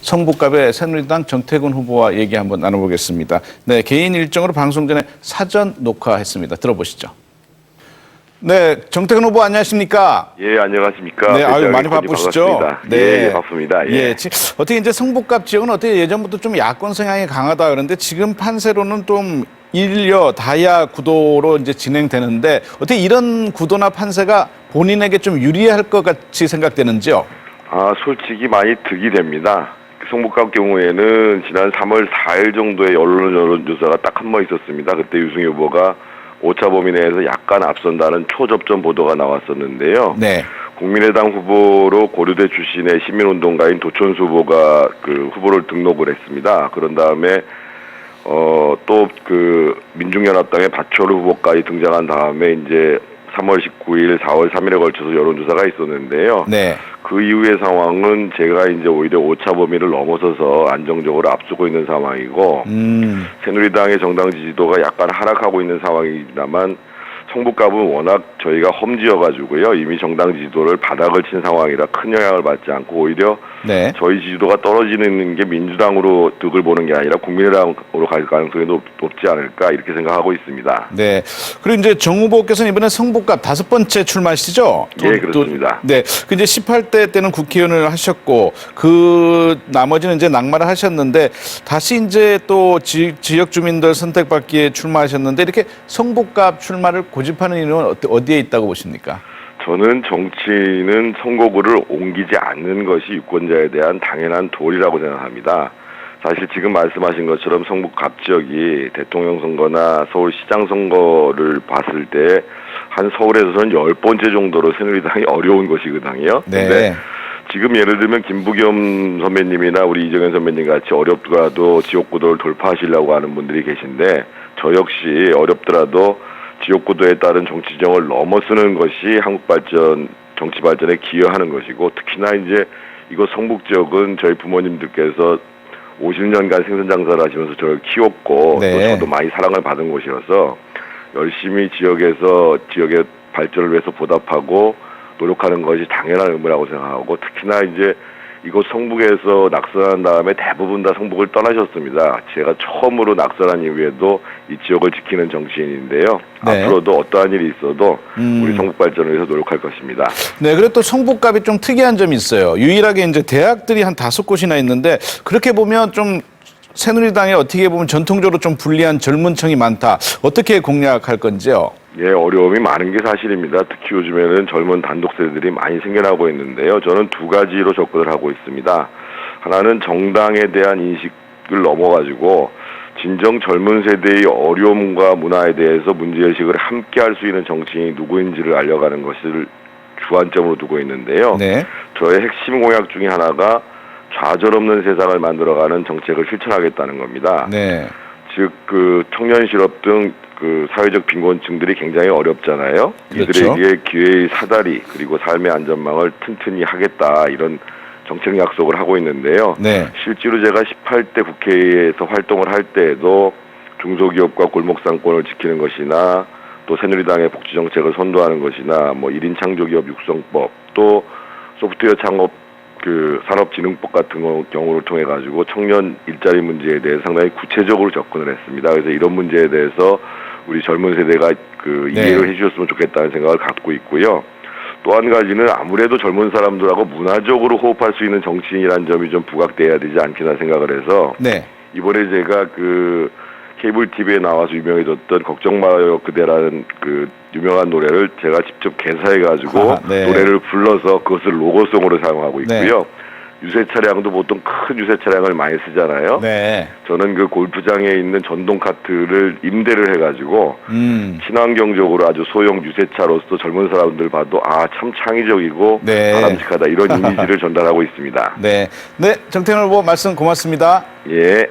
성북갑의 새누리당 정태근 후보와 얘기 한번 나눠보겠습니다. 네, 개인 일정으로 방송 전에 사전 녹화했습니다. 들어보시죠. 네, 정태근 후보 안녕하십니까? 예, 안녕하십니까? 네, 아유 많이 바쁘시죠? 반갑습니다. 네, 예, 바쁩니다. 예. 어떻게 이제 성북갑 지역은 어떻게 예전부터 좀 야권 성향이 강하다 그런데 지금 판세로는 좀 일여 다야 구도로 이제 진행되는데 어떻게 이런 구도나 판세가 본인에게 좀 유리할 것 같이 생각되는지요? 아, 솔직히 많이 득이 됩니다. 성북갑 경우에는 지난 3월 4일 정도에 여론조사가 딱 한 번 있었습니다. 그때 유승희 후보가 오차 범위 내에서 약간 앞선다는 초접전 보도가 나왔었는데요. 네. 국민의당 후보로 고려대 출신의 시민운동가인 도천수 후보가 그 후보를 등록을 했습니다. 그런 다음에 또 그 민중연합당의 박철우 후보까지 등장한 다음에 이제 3월 19일, 4월 3일에 걸쳐서 여론조사가 있었는데요. 네. 그 이후의 상황은 제가 이제 오히려 오차 범위를 넘어서서 안정적으로 앞서고 있는 상황이고, 새누리당의 정당 지지도가 약간 하락하고 있는 상황이지만, 성북갑은 워낙 저희가 험지여가지고요. 이미 정당 지지도를 바닥을 친 상황이라 큰 영향을 받지 않고 오히려 네. 저희 지지도가 떨어지는 게 민주당으로 득을 보는 게 아니라 국민의당으로 갈 가능성이 높지 않을까 이렇게 생각하고 있습니다. 네. 그리고 이제 정 후보께서는 이번에 성북갑 5번째 출마시죠? 예, 그렇습니다. 네. 그 이제 18대 때는 국회의원을 하셨고 그 나머지는 이제 낙마를 하셨는데 다시 이제 또 지역 주민들 선택받기에 출마하셨는데 이렇게 성북갑 출마를 고집하는 이유는 어디에 있다고 보십니까? 저는 정치는 선거구를 옮기지 않는 것이 유권자에 대한 당연한 도리라고 생각합니다. 사실 지금 말씀하신 것처럼 성북갑 지역이 대통령 선거나 서울시장 선거를 봤을 때 한 서울에서는 10번째 정도로 새누리당이 어려운 것이거든요. 네. 근데 지금 예를 들면 김부겸 선배님이나 우리 이정현 선배님 같이 어렵더라도 지역구도를 돌파하시려고 하는 분들이 계신데 저 역시 어렵더라도 지역구도에 따른 정치정을 넘어서는 것이 한국 발전, 정치 발전에 기여하는 것이고 특히나 이제 이곳 성북 지역은 저희 부모님들께서 50년간 생선 장사를 하시면서 저를 키웠고 네. 또 저도 많이 사랑을 받은 곳이어서 열심히 지역의 발전을 위해서 보답하고 노력하는 것이 당연한 의무라고 생각하고 특히나 이제 이곳 성북에서 낙선한 다음에 대부분 다 성북을 떠나셨습니다. 제가 처음으로 낙선한 이후에도 이 지역을 지키는 정치인인데요. 네. 앞으로도 어떠한 일이 있어도 우리 성북 발전을 위해서 노력할 것입니다. 네, 그리고 또 성북갑이 좀 특이한 점이 있어요. 유일하게 이제 대학들이 한 5곳이나 있는데 그렇게 보면 좀 새누리당에 어떻게 보면 전통적으로 좀 불리한 젊은 층이 많다. 어떻게 공략할 건지요? 예, 어려움이 많은 게 사실입니다. 특히 요즘에는 젊은 단독세들이 많이 생겨나고 있는데요. 저는 두 가지로 접근을 하고 있습니다. 하나는 정당에 대한 인식을 넘어가지고 진정 젊은 세대의 어려움과 문화에 대해서 문제의식을 함께 할 수 있는 정치인이 누구인지를 알려가는 것을 주안점으로 두고 있는데요. 네. 저의 핵심 공약 중에 하나가 좌절 없는 세상을 만들어가는 정책을 실천하겠다는 겁니다. 네. 즉, 그 청년 실업 등 그 사회적 빈곤층들이 굉장히 어렵잖아요. 그렇죠. 이들에게 기회의 사다리 그리고 삶의 안전망을 튼튼히 하겠다 이런 정책 약속을 하고 있는데요. 네. 실제로 제가 18대 국회에서 활동을 할 때에도 중소기업과 골목상권을 지키는 것이나 또 새누리당의 복지 정책을 선도하는 것이나 뭐 1인 창조기업 육성법 또 소프트웨어 창업 그 산업진흥법 같은 경우를 통해 가지고 청년 일자리 문제에 대해서 상당히 구체적으로 접근을 했습니다. 그래서 이런 문제에 대해서 우리 젊은 세대가 그 이해를 해주셨으면 좋겠다는 생각을 갖고 있고요. 또 한 가지는 아무래도 젊은 사람들하고 문화적으로 호흡할 수 있는 정치인이라는 점이 좀 부각돼야 되지 않겠나 생각을 해서 네. 이번에 제가 그 케이블 TV에 나와서 유명해졌던 걱정 마요 그대라는 그 유명한 노래를 제가 직접 개사해가지고 네. 노래를 불러서 그것을 로고송으로 사용하고 있고요. 유세 차량도 보통 큰 유세 차량을 많이 쓰잖아요. 네. 저는 그 골프장에 있는 전동 카트를 임대를 해가지고 친환경적으로 아주 소형 유세차로서 젊은 사람들 봐도 아, 참 창의적이고 네. 바람직하다 이런 이미지를 전달하고 있습니다. 네. 네. 정태근 후보 말씀 고맙습니다. 예.